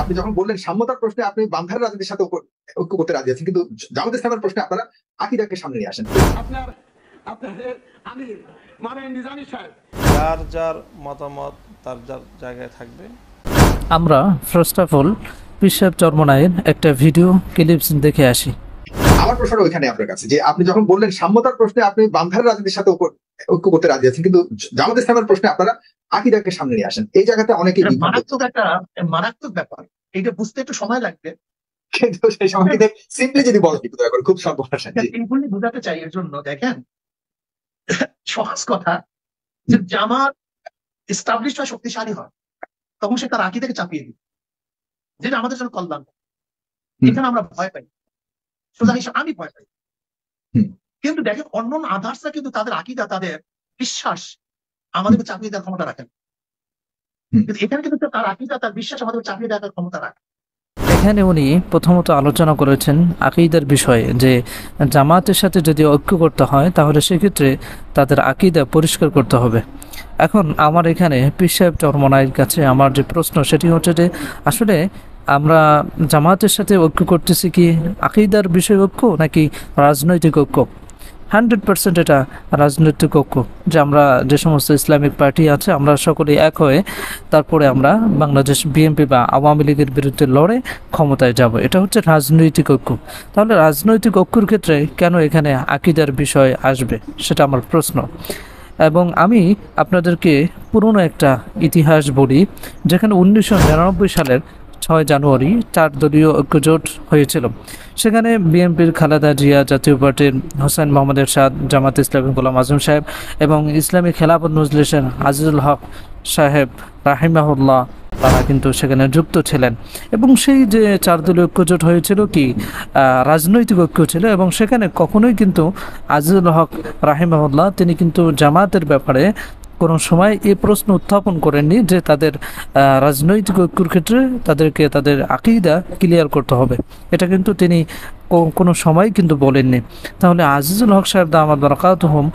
আপনি যখন বললেন সাম্যতার প্রশ্নে আপনি বান্ধার রাজনীতির সাথে ঐক্য করতে রাজি আছেন, কিন্তু জামাত ইসলামের প্রশ্নে আপনারা আকীদাকে সামনে নিয়ে আসেন। আপনার আপনাদের আমির মানে নিজামী সাহেব, যার যার মতামত তার যার জায়গায় থাকবে। আমরা ফার্স্ট অফ অল পীর সাহেব চরমনাইয়ের একটা ভিডিও ক্লিপস দেখে আসি। আমার প্রশ্নটা ওইখানে আপনার কাছে যে আপনি যখন বললেন সাম্যতার প্রশ্নে আপনি বান্ধার রাজনীতির সাথে ঐক্য করতে রাজি আছেন, কিন্তু জামাত ইসলামের প্রশ্নে আপনারা আকীদাকে সামনে নিয়ে আসেন। এই জায়গাতে অনেকেই মারাত্মক ব্যাপার, এটা বুঝতে একটু সময় লাগবে, কিন্তু সেই সময়টিতে সিম্পলি যদি বলেন একটু দয়া করে, খুব স্বল্প ভাষায়। এইগুলি বোঝাতে চাই। এর জন্য দেখেন, সহজ কথা, যে জামাত এস্টাবলিশ হয়, শক্তিশালী হয়, তখন সে তার আকীদাকে চাপিয়ে দিবে, যেটা আমাদের জন্য কল্যাণ। এখানে আমরা ভয় পাই, সোজা হিসেবে আমি ভয় পাই। কিন্তু দেখেন অন্য আদার্সরা কিন্তু তাদের আকীদা, তাদের বিশ্বাস আমাদেরকে চাপিয়ে দেওয়ার ক্ষমতা রাখেন, কিন্তু এখানে কিন্তু তার আকীদা, তার বিশ্বাস আমাদেরকে চাপিয়ে দেওয়ার ক্ষমতা রাখে। এখানে উনি প্রথমত আলোচনা করেছেন আকীদার বিষয়ে, যে জামাতের সাথে যদি ঐক্য করতে হয় তাহলে সেক্ষেত্রে তাদের আকীদা পরিষ্কার করতে হবে। এখন আমার এখানে পীর সাহেব চরমনাইয়ের কাছে আমার যে প্রশ্ন সেটি হচ্ছে যে আসলে আমরা জামাতের সাথে ঐক্য করতেছি কি আকীদার বিষয়ে ঐক্য নাকি রাজনৈতিক ঐক্য? 100% এটা রাজনৈতিক ঐক্য, যে আমরা যে সমস্ত ইসলামিক পার্টি আছে আমরা সকলেই এক হয়ে তারপরে আমরা বাংলাদেশ বিএনপি বা আওয়ামী লীগের বিরুদ্ধে লড়ে ক্ষমতায় যাব, এটা হচ্ছে রাজনৈতিক ঐক্য। তাহলে রাজনৈতিক ঐক্যর ক্ষেত্রে কেন এখানে আকীদার বিষয় আসবে, সেটা আমার প্রশ্ন। এবং আমি আপনাদেরকে পুরনো একটা ইতিহাস বলি, যেখানে 1999 সালের 6 জানুয়ারি 4 দলীয় ঐক্যজোট হয়েছিল। সেখানে বিএনপির খালেদা জিয়া, জাতীয় পার্টির হোসেন মোহাম্মদ এরশাদ, জামাত ইসলামী গোলাম আজম সাহেব এবং ইসলামী খেলাফত মজলিসের আজিজুল হক সাহেব রাহিমাহুল্লাহ, তারা কিন্তু সেখানে যুক্ত ছিলেন। এবং সেই যে 4 দলীয় ঐক্যজোট হয়েছিল কি রাজনৈতিক ঐক্য ছিল, এবং সেখানে কখনোই কিন্তু আজিজুল হক রাহিমাহুল্লাহ তিনি কিন্তু জামাতের ব্যাপারে কোনো সময় এই প্রশ্ন উত্থাপন করেননি যে তাদের রাজনৈতিক ঐক্যর ক্ষেত্রে তাদেরকে তাদের আকীদা ক্লিয়ার করতে হবে, এটা কিন্তু তিনি কোনো সময় কিন্তু বলেননি। তাহলে আজিজুল হক সাহেব দামাত বারাকাতুহুম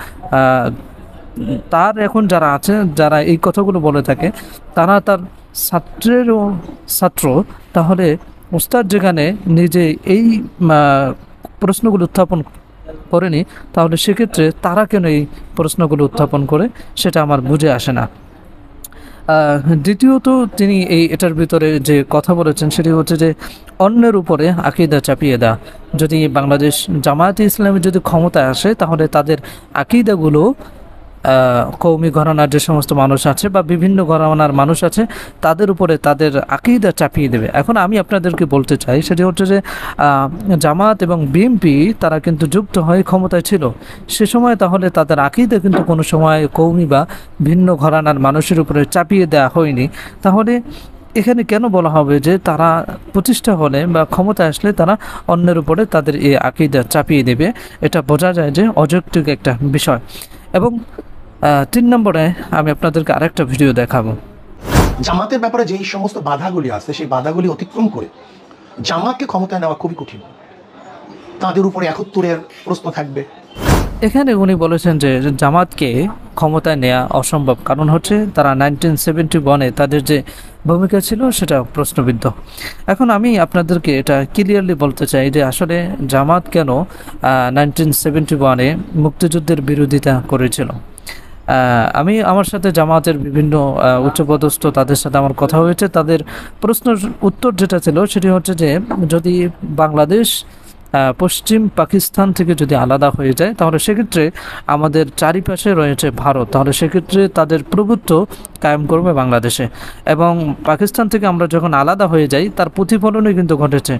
তার এখন যারা আছে, যারা এই কথাগুলো বলে থাকে, তারা তার ছাত্রেরও ছাত্র। তাহলে ওস্তাদ যেখানে নিজে এই প্রশ্নগুলো উত্থাপন করেনি, তাহলে সেক্ষেত্রে তারা কেন এই প্রশ্নগুলো উত্থাপন করে, সেটা আমার বুঝে আসে না। দ্বিতীয়ত তিনি এটার ভিতরে যে কথা বলেছেন সেটি হচ্ছে যে অন্যের উপরে আকীদা চাপিয়ে দেওয়া। যদি বাংলাদেশ জামায়াতে ইসলামী যদি ক্ষমতায় আসে তাহলে তাদের আকীদাগুলো কওমি ঘরানার যে সমস্ত মানুষ আছে বা বিভিন্ন ঘরানার মানুষ আছে তাদের উপরে তাদের আকীদা চাপিয়ে দেবে। এখন আমি আপনাদেরকে বলতে চাই সেটি হচ্ছে যে জামাত এবং বিএনপি তারা কিন্তু যুক্ত হয়ে ক্ষমতায় ছিল সে সময়, তাহলে তাদের আকীদা কিন্তু কোনো সময় কওমি বা ভিন্ন ঘরানার মানুষের উপরে চাপিয়ে দেওয়া হয়নি। তাহলে এখানে কেন বলা হবে যে তারা প্রতিষ্ঠা হলে বা ক্ষমতা আসলে তারা অন্যের উপরে তাদের এই আকীদা চাপিয়ে দেবে? এটা বোঝা যায় যে অযৌক্তিক একটা বিষয়। এবং 3 নম্বরে আমি আপনাদেরকে আরেকটা ভিডিও দেখাবো। জামাতের ব্যাপারে যেই সমস্ত বাধাগুলি আছে সেই বাধাগুলি অতিক্রম করে জামাতকে ক্ষমতায় নেওয়া খুবই কঠিন, তাদের উপরে 71-এর প্রশ্ন থাকবে। এখানে উনি বলেছেন যে জামাতকে ক্ষমতায় নেওয়া অসম্ভব, কারণ হচ্ছে তারা 1971-এ তাদের যে ভূমিকা ছিল সেটা প্রশ্নবিদ্ধ। এখন আমি আপনাদেরকে এটা ক্লিয়ারলি বলতে চাই যে আসলে জামাত কেন 1971-এ মুক্তিযুদ্ধের বিরোধিতা করেছিল। আমি আমার সাথে জামাতের বিভিন্ন উচ্চপদস্থ তাদের সাথে আমার কথা হয়েছে, তাদের প্রশ্নের উত্তর যেটা ছিল সেটি হচ্ছে যে যদি বাংলাদেশ পশ্চিম পাকিস্তান থেকে যদি আলাদা হয়ে যায় তাহলে সেক্ষেত্রে আমাদের চারিপাশে রয়েছে ভারত, তাহলে সেক্ষেত্রে তাদের প্রভুত্ব কায়েম করবে বাংলাদেশে। এবং পাকিস্তান থেকে আমরা যখন আলাদা হয়ে যাই তার প্রতিফলনই কিন্তু ঘটেছে।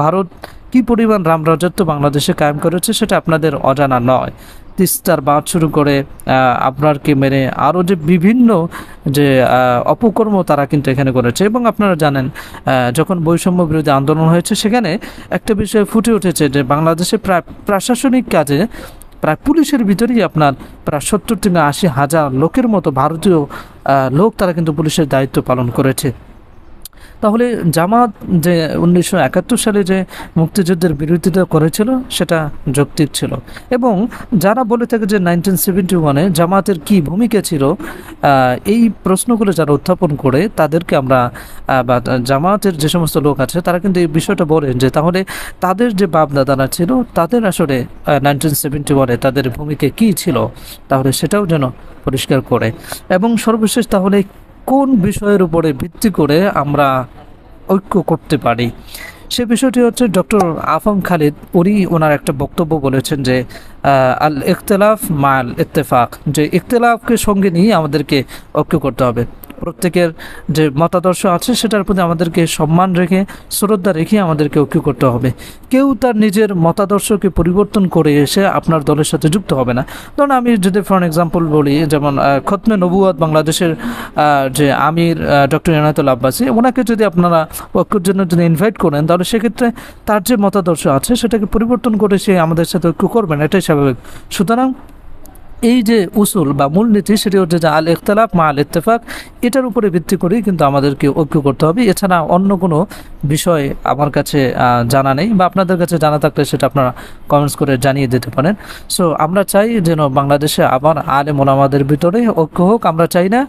ভারত কি পরিমাণ রামরাজত্ব বাংলাদেশে কায়েম করেছে সেটা আপনাদের অজানা নয়। তিস্তার বাঁধ শুরু করে আপনারকে মেরে আরও যে বিভিন্ন যে অপকর্ম তারা কিন্তু এখানে করেছে। এবং আপনারা জানেন যখন বৈষম্য বিরোধী আন্দোলন হয়েছে সেখানে একটা বিষয় ফুটে উঠেছে যে বাংলাদেশে প্রায় প্রশাসনিক কাজে প্রায় পুলিশের ভিতরেই আপনার প্রায় 70 থেকে 80 হাজার লোকের মতো ভারতীয় লোক তারা কিন্তু পুলিশের দায়িত্ব পালন করেছে। তাহলে জামাত যে 1971 সালে যে মুক্তিযুদ্ধের বিরোধিতা করেছিল সেটা যৌক্তিক ছিল। এবং যারা বলে থাকে যে 1971-এ জামাতের কি ভূমিকা ছিল, এই প্রশ্নগুলো যারা উত্থাপন করে তাদেরকে আমরা বা জামাতের যে সমস্ত লোক আছে তারা কিন্তু এই বিষয়টা বলেন যে তাহলে তাদের যে বাপ দাদারা ছিল তাদের আসলে 1971-এ তাদের ভূমিকা কি ছিল, তাহলে সেটাও যেন পরিষ্কার করে। এবং সর্বশেষ তাহলে কোন বিষয়ের উপরে ভিত্তি করে আমরা ঐক্য করতে পারি, সে বিষয়টি হচ্ছে ডক্টর আফম খালিদ উনি ওনার একটা বক্তব্য বলেছেন যে আল ইখতিলাফ মাল ইত্তেফাক, যে ইখতিলাফকে সঙ্গে নিয়ে আমাদেরকে ঐক্য করতে হবে। প্রত্যেকের যে মতাদর্শ আছে সেটার প্রতি আমাদেরকে সম্মান রেখে শ্রদ্ধা রেখে আমাদেরকে ঐক্য করতে হবে। কেউ তার নিজের মতাদর্শকে পরিবর্তন করে এসে আপনার দলের সাথে যুক্ত হবে না। ধরুন আমি যদি ফর এক্সাম্পল বলি, যেমন খতমে নবুয়াত বাংলাদেশের যে আমির ডক্টর ইনায়েতুল আব্বাসী, ওনাকে যদি আপনারা ঐক্যের জন্য যদি ইনভাইট করেন তাহলে সেক্ষেত্রে তার যে মতাদর্শ আছে সেটাকে পরিবর্তন করে সে আমাদের সাথে ঐক্য করবেন, এটাই স্বাভাবিক। সুতরাং এই যে উসুল বা মূলনীতি সেটি হচ্ছে যে আল ইখতিলাফ মা আল ইত্তেফাক, এটার উপরে ভিত্তি করেই কিন্তু আমাদেরকে ঐক্য করতে হবে। এছাড়া অন্য কোনো বিষয় আমার কাছে জানা নেই, বা আপনাদের কাছে জানা থাকলে সেটা আপনারা কমেন্টস করে জানিয়ে দিতে পারেন। সো আমরা চাই যেন বাংলাদেশে আবার আলেম ওলামাদের ভিতরে ঐক্য হোক। আমরা চাই না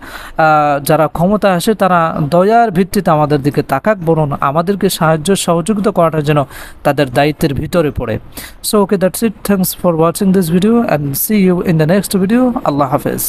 যারা ক্ষমতা আসে তারা দয়ার ভিত্তিতে আমাদের দিকে তাকাক, বরং আমাদেরকে সাহায্য সহযোগিতা করাটা যেন তাদের দায়িত্বের ভিতরে পড়ে। So okay, that's it. Thanks for watching this video and see you in the next video. আল্লাহ হাফেজ।